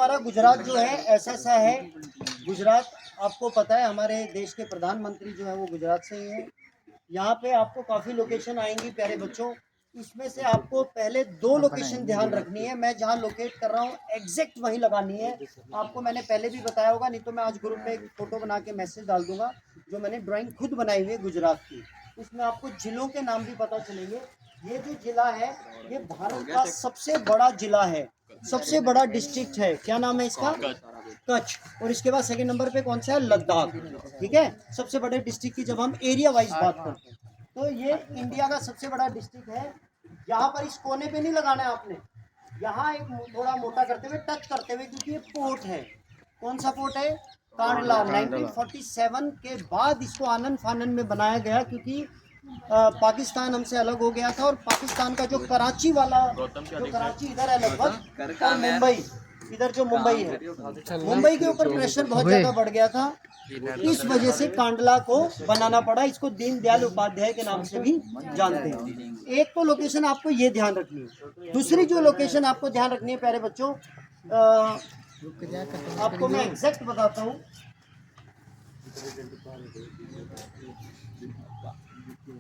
हमारा गुजरात जो है ऐसा है। गुजरात आपको पता है हमारे देश के प्रधानमंत्री जो है वो गुजरात से ही है। यहाँ पे आपको काफ़ी लोकेशन आएंगी प्यारे बच्चों। इसमें से आपको पहले 2 लोकेशन ध्यान रखनी है। मैं जहाँ लोकेट कर रहा हूँ एग्जैक्ट वहीं लगानी है। आपको मैंने पहले भी बताया होगा, नहीं तो मैं आज ग्रुप में एक फ़ोटो बना के मैसेज डाल दूंगा जो मैंने ड्राइंग खुद बनाई हुई है गुजरात की। उसमें आपको जिलों के नाम भी पता चलेंगे। ये जो जिला है ये भारत का सबसे बड़ा जिला है, सबसे बड़ा डिस्ट्रिक्ट है। क्या नाम है इसका? कच्छ। और इसके बाद सेकंड नंबर पे कौन सा है? लद्दाख। ठीक है, सबसे बड़े डिस्ट्रिक्ट की जब हम एरिया वाइज बात करते हैं तो ये इंडिया का सबसे बड़ा डिस्ट्रिक्ट है। यहाँ पर इस कोने पे नहीं लगाना है आपने, यहाँ एक थोड़ा मोटा करते हुए टच करते हुए, क्योंकि ये पोर्ट है। कौन सा पोर्ट है? कांडला। 1947 के बाद इसको आनन फानन में बनाया गया, क्योंकि पाकिस्तान हमसे अलग हो गया था और पाकिस्तान का जो कराची वाला, जो कराची इधर है लगभग, और मुंबई इधर जो मुंबई है, मुंबई के ऊपर प्रेशर बहुत ज़्यादा बढ़ गया था। इस वजह से कांडला को बनाना पड़ा। इसको दीनदयाल उपाध्याय के नाम से भी जानते हैं। एक तो लोकेशन आपको ये ध्यान रखनी है। दूसरी जो लोकेशन आपको ध्यान रखनी है प्यारे बच्चों, आपको मैं एग्जैक्ट बताता हूँ।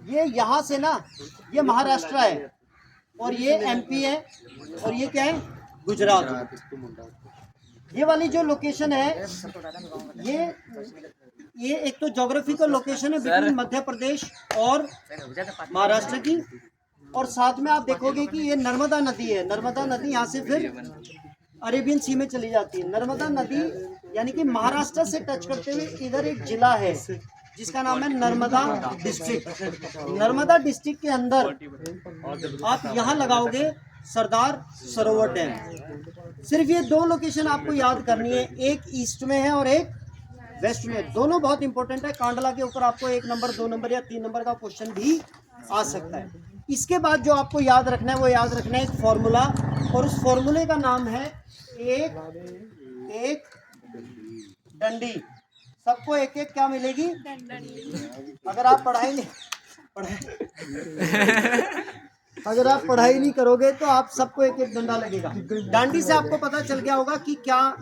ये यहाँ से ना, ये महाराष्ट्र है और ये एमपी है और ये क्या है? गुजरात। ये वाली जो लोकेशन है ये एक तो ज्योग्राफिकल लोकेशन है बिटवीन मध्य प्रदेश और महाराष्ट्र की। और साथ में आप देखोगे कि ये नर्मदा नदी है। नर्मदा नदी यहाँ से फिर अरेबियन सी में चली जाती है। नर्मदा नदी यानी कि महाराष्ट्र से टच करते हुए इधर एक जिला है जिसका नाम है नर्मदा डिस्ट्रिक्ट। नर्मदा डिस्ट्रिक्ट के अंदर आप यहाँ लगाओगे सरदार सरोवर डैम। सिर्फ ये 2 लोकेशन आपको याद करनी है, एक ईस्ट में है और एक वेस्ट में। दोनों बहुत इंपॉर्टेंट है। कांडला के ऊपर आपको 1 नंबर 2 नंबर या 3 नंबर का क्वेश्चन भी आ सकता है। इसके बाद जो आपको याद रखना है वो याद रखना है एक फॉर्मूला, और उस फॉर्मूले का नाम है एक डंडी। सबको एक एक क्या मिलेगी? अगर आप अगर आप पढ़ाई नहीं करोगे तो आप सबको एक एक डंडा लगेगा। डांडी से आपको पता चल गया होगा कि क्या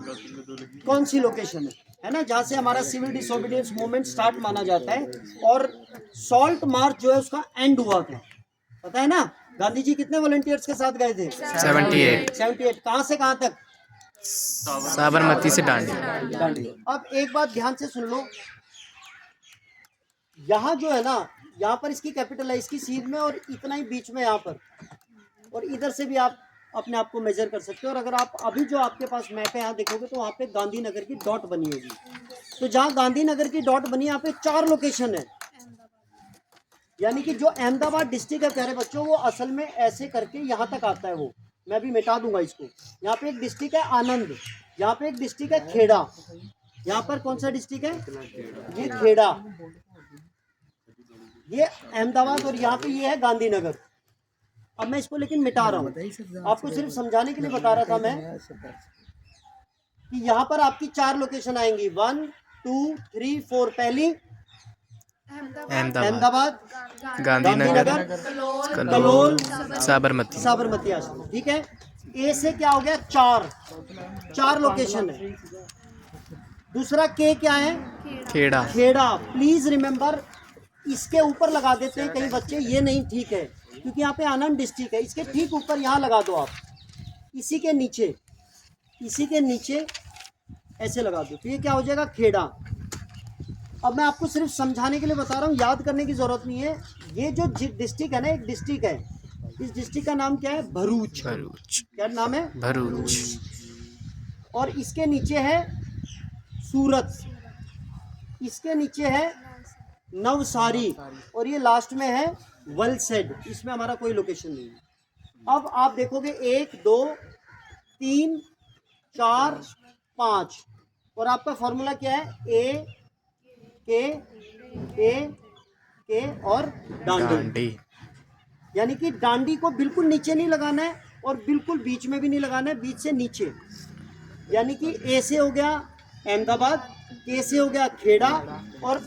कौन सी लोकेशन है ना, जहाँ से हमारा सिविल डिसोबीडियंस मूवमेंट स्टार्ट माना जाता है और सॉल्ट मार्च जो है उसका एंड हुआ था। पता है ना? गांधी जी कितने वॉलंटियर्स के साथ गए थे? 78। कहाँ से कहाँ तक? साबरमती से दांडी। अब एक बात ध्यान से सुन लो, यहाँ जो है ना, यहाँ पर इसकी कैपिटल है इसकी सीध में, और इतना ही बीच में यहाँ पर, और इधर से भी आप अपने आप को मेजर कर सकते हो। और अगर आप अभी जो आपके पास मैप है यहाँ देखोगे तो वहाँ पे गांधीनगर की डॉट बनी होगी। तो जहाँ गांधीनगर की डॉट बनी यहाँ पे 4 लोकेशन है। यानी कि जो अहमदाबाद डिस्ट्रिक्ट है प्यारे बच्चों, वो असल में ऐसे करके यहाँ तक आता है। वो मैं भी मिटा दूंगा इसको। यहाँ पे एक डिस्ट्रिक्ट है आनंद, यहाँ पे एक डिस्ट्रिक्ट है खेड़ा। यहाँ पर कौन सा डिस्ट्रिक्ट है? ये खेड़ा, ये अहमदाबाद, और यहाँ पे ये है गांधीनगर। अब मैं इसको लेकिन मिटा रहा हूँ, आपको सिर्फ समझाने के लिए बता रहा था मैं कि यहाँ पर आपकी 4 लोकेशन आएंगी, 1 2 3 4। पहली अहमदाबाद, गांधीनगर, कलोल, साबरमती आश्रम। ठीक है, ए से क्या हो गया? 4 लोकेशन है। दूसरा के क्या है? खेड़ा। प्लीज रिमेम्बर, इसके ऊपर लगा देते हैं कई बच्चे, ये नहीं ठीक है क्योंकि यहाँ पे आनंद डिस्ट्रिक्ट है। इसके ठीक ऊपर यहाँ लगा दो आप, इसी के नीचे ऐसे लगा दो तो ये क्या हो जाएगा? खेड़ा। अब मैं आपको सिर्फ समझाने के लिए बता रहा हूँ, याद करने की जरूरत नहीं है। ये जो डिस्ट्रिक्ट है ना, एक डिस्ट्रिक्ट है, इस डिस्ट्रिक्ट का नाम क्या है? भरूच। क्या नाम है? भरूच। और इसके नीचे है सूरत, इसके नीचे है नवसारी, और ये लास्ट में है वलसेड। इसमें हमारा कोई लोकेशन नहीं है। अब आप देखोगे 1 2 3 4 5, और आपका फॉर्मूला क्या है? ए के और डांडी। यानी कि डांडी को बिल्कुल नीचे नहीं लगाना है और बिल्कुल बीच में भी नहीं लगाना है, बीच से नीचे। यानी कि ए से हो गया अहमदाबाद, के से हो गया खेड़ा, और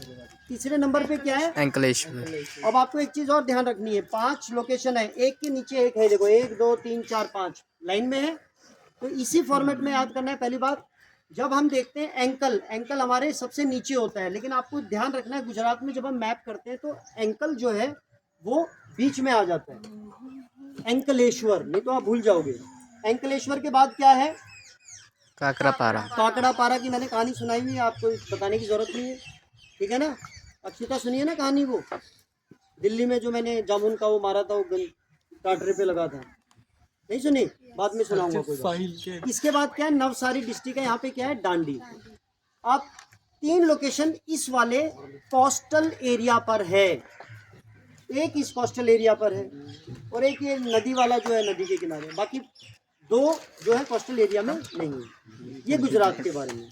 तीसरे नंबर पे क्या है? अंकलेश्वर। अब आपको एक चीज और ध्यान रखनी है, 5 लोकेशन है, एक के नीचे एक है। देखो 1 2 3 4 5 लाइन में है। तो इसी फॉर्मेट में याद करना है। पहली बात, जब हम देखते हैं एंकल, एंकल हमारे सबसे नीचे होता है, लेकिन आपको ध्यान रखना है गुजरात में जब हम मैप करते हैं तो एंकल जो है वो बीच में आ जाता है, एंकलेश्वर, नहीं तो आप भूल जाओगे। एंकलेश्वर के बाद क्या है? काकरा पारा। काकड़ा पारा की मैंने कहानी सुनाई हुई है, आपको बताने की जरूरत नहीं है, ठीक है ना। अक्षिता सुनिए ना कहानी, वो दिल्ली में जो मैंने जामुन का वो मारा था, वो टाटरे पे लगा था, नहीं सुनी? बाद में सुनाऊंगा कोई बात। इसके बाद क्या है, नवसारी डिस्ट्रिक्ट है, यहाँ पे क्या है, डांडी। अब 3 लोकेशन इस वाले कोस्टल एरिया पर है, एक इस कोस्टल एरिया पर है और एक ये नदी वाला जो है नदी के किनारे, बाकी 2 जो है कोस्टल एरिया में नहीं है। ये गुजरात के बारे में।